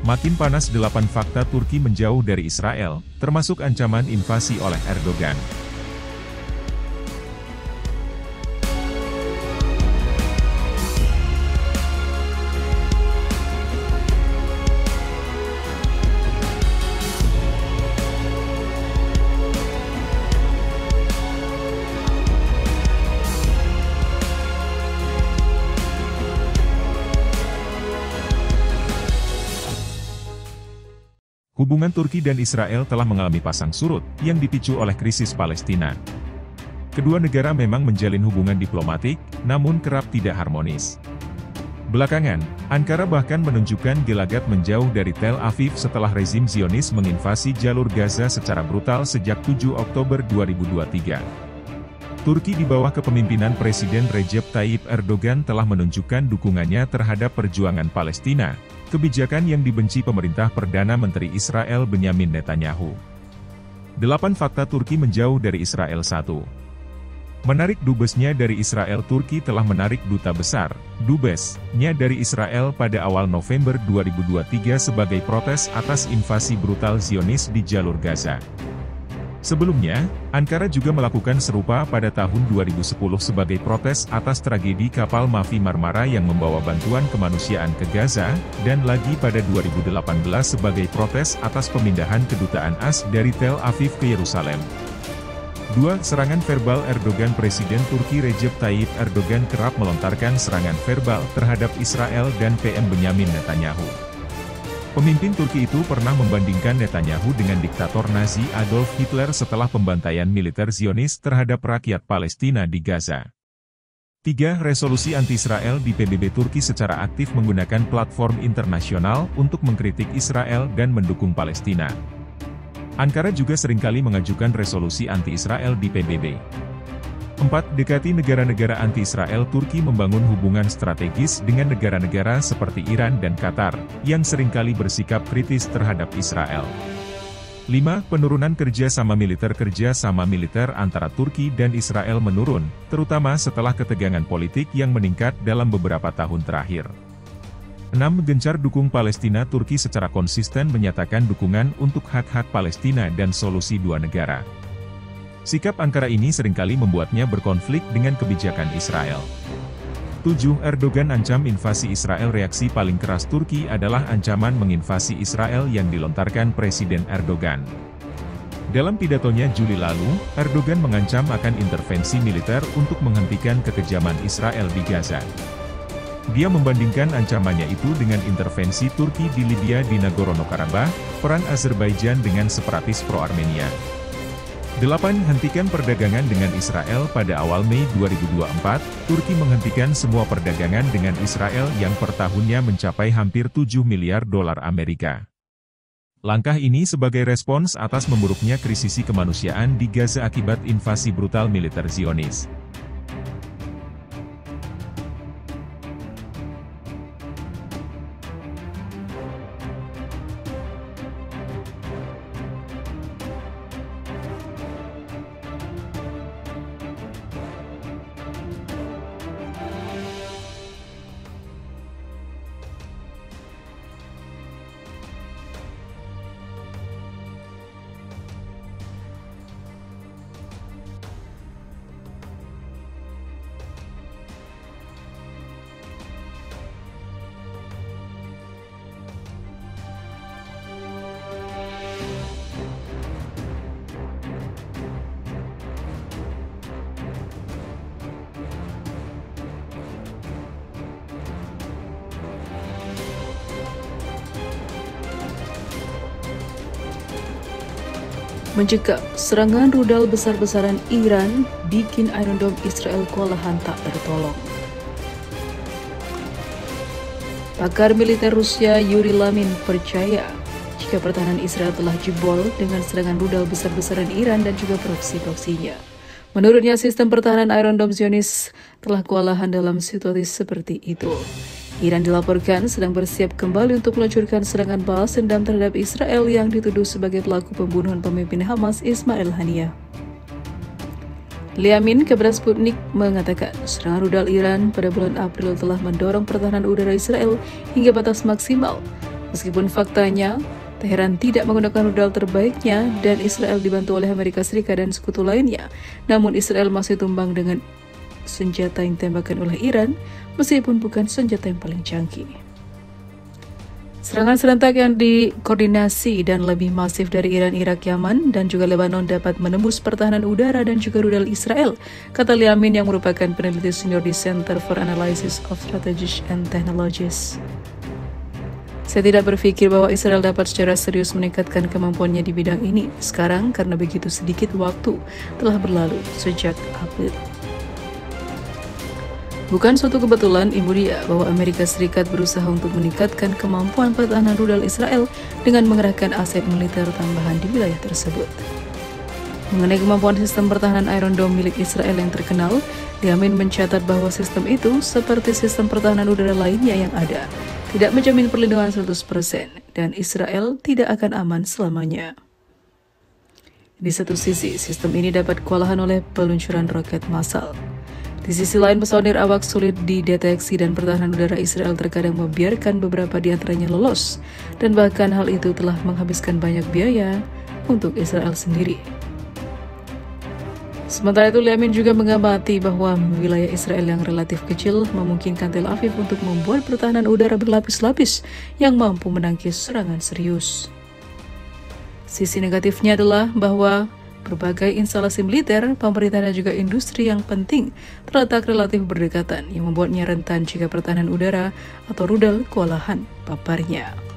Makin panas 8 fakta Turki menjauh dari Israel, termasuk ancaman invasi oleh Erdogan. Hubungan Turki dan Israel telah mengalami pasang surut, yang dipicu oleh krisis Palestina. Kedua negara memang menjalin hubungan diplomatik, namun kerap tidak harmonis. Belakangan, Ankara bahkan menunjukkan gelagat menjauh dari Tel Aviv setelah rezim Zionis menginvasi jalur Gaza secara brutal sejak 7 Oktober 2023. Turki di bawah kepemimpinan Presiden Recep Tayyip Erdogan telah menunjukkan dukungannya terhadap perjuangan Palestina, kebijakan yang dibenci pemerintah Perdana Menteri Israel Benyamin Netanyahu. 8 fakta Turki menjauh dari Israel. 1. Menarik dubesnya dari Israel. Turki telah menarik duta besar, dubes-nya dari Israel pada awal November 2023 sebagai protes atas invasi brutal Zionis di jalur Gaza. Sebelumnya, Ankara juga melakukan serupa pada tahun 2010 sebagai protes atas tragedi kapal Mavi Marmara yang membawa bantuan kemanusiaan ke Gaza, dan lagi pada 2018 sebagai protes atas pemindahan kedutaan AS dari Tel Aviv ke Yerusalem. 2. Serangan verbal Erdogan. Presiden Turki Recep Tayyip Erdogan kerap melontarkan serangan verbal terhadap Israel dan PM Benyamin Netanyahu. Pemimpin Turki itu pernah membandingkan Netanyahu dengan diktator Nazi Adolf Hitler setelah pembantaian militer Zionis terhadap rakyat Palestina di Gaza. 3. Resolusi anti-Israel di PBB. Turki secara aktif menggunakan platform internasional untuk mengkritik Israel dan mendukung Palestina. Ankara juga seringkali mengajukan resolusi anti-Israel di PBB. 4. Dekati negara-negara anti-Israel. Turki membangun hubungan strategis dengan negara-negara seperti Iran dan Qatar, yang seringkali bersikap kritis terhadap Israel. 5. Penurunan kerjasama militer antara Turki dan Israel menurun, terutama setelah ketegangan politik yang meningkat dalam beberapa tahun terakhir. 6. Gencar dukung Palestina. Turki secara konsisten menyatakan dukungan untuk hak-hak Palestina dan solusi dua negara. Sikap Ankara ini seringkali membuatnya berkonflik dengan kebijakan Israel. 7. Erdogan ancam invasi Israel. Reaksi paling keras Turki adalah ancaman menginvasi Israel yang dilontarkan Presiden Erdogan. Dalam pidatonya Juli lalu, Erdogan mengancam akan intervensi militer untuk menghentikan kekejaman Israel di Gaza. Dia membandingkan ancamannya itu dengan intervensi Turki di Libya di Nagorno-Karabakh, perang Azerbaijan dengan separatis pro-Armenia. 8. Hentikan perdagangan dengan Israel. Pada awal Mei 2024, Turki menghentikan semua perdagangan dengan Israel yang per tahunnya mencapai hampir 7 miliar dolar Amerika. Langkah ini sebagai respons atas memburuknya krisis kemanusiaan di Gaza akibat invasi brutal militer Zionis. Mencegah serangan rudal besar-besaran Iran bikin Iron Dome Israel kewalahan tak tertolong. Pakar militer Rusia Yuri Lamin percaya jika pertahanan Israel telah jebol dengan serangan rudal besar-besaran Iran dan juga proksi-proksinya. Menurutnya, sistem pertahanan Iron Dome Zionis telah kewalahan dalam situasi seperti itu. Iran dilaporkan sedang bersiap kembali untuk meluncurkan serangan balas dendam terhadap Israel yang dituduh sebagai pelaku pembunuhan pemimpin Hamas Ismail Haniyeh. Liamin kepada Sputnik mengatakan serangan rudal Iran pada bulan April telah mendorong pertahanan udara Israel hingga batas maksimal. Meskipun faktanya, Teheran tidak menggunakan rudal terbaiknya dan Israel dibantu oleh Amerika Serikat dan sekutu lainnya, namun Israel masih tumbang dengan senjata yang ditembakkan oleh Iran, meskipun bukan senjata yang paling canggih. Serangan serentak yang dikoordinasi dan lebih masif dari Iran, Irak, Yaman, dan juga Lebanon dapat menembus pertahanan udara dan juga rudal Israel, kata Liamin yang merupakan peneliti senior di Center for Analysis of Strategies and Technologies. Saya tidak berpikir bahwa Israel dapat secara serius meningkatkan kemampuannya di bidang ini sekarang karena begitu sedikit waktu telah berlalu sejak April. Bukan suatu kebetulan, Ibu Dia, bahwa Amerika Serikat berusaha untuk meningkatkan kemampuan pertahanan rudal Israel dengan mengerahkan aset militer tambahan di wilayah tersebut. Mengenai kemampuan sistem pertahanan Iron Dome milik Israel yang terkenal, Liamin mencatat bahwa sistem itu, seperti sistem pertahanan udara lainnya yang ada, tidak menjamin perlindungan 100% dan Israel tidak akan aman selamanya. Di satu sisi, sistem ini dapat kewalahan oleh peluncuran roket massal. Di sisi lain, pesawat nirawak sulit dideteksi dan pertahanan udara Israel terkadang membiarkan beberapa di antaranya lolos, dan bahkan hal itu telah menghabiskan banyak biaya untuk Israel sendiri. Sementara itu, Liamin juga mengamati bahwa wilayah Israel yang relatif kecil memungkinkan Tel Aviv untuk membuat pertahanan udara berlapis-lapis yang mampu menangkis serangan serius. Sisi negatifnya adalah bahwa berbagai instalasi militer, pemerintah dan juga industri yang penting terletak relatif berdekatan yang membuatnya rentan jika pertahanan udara atau rudal kewalahan paparnya.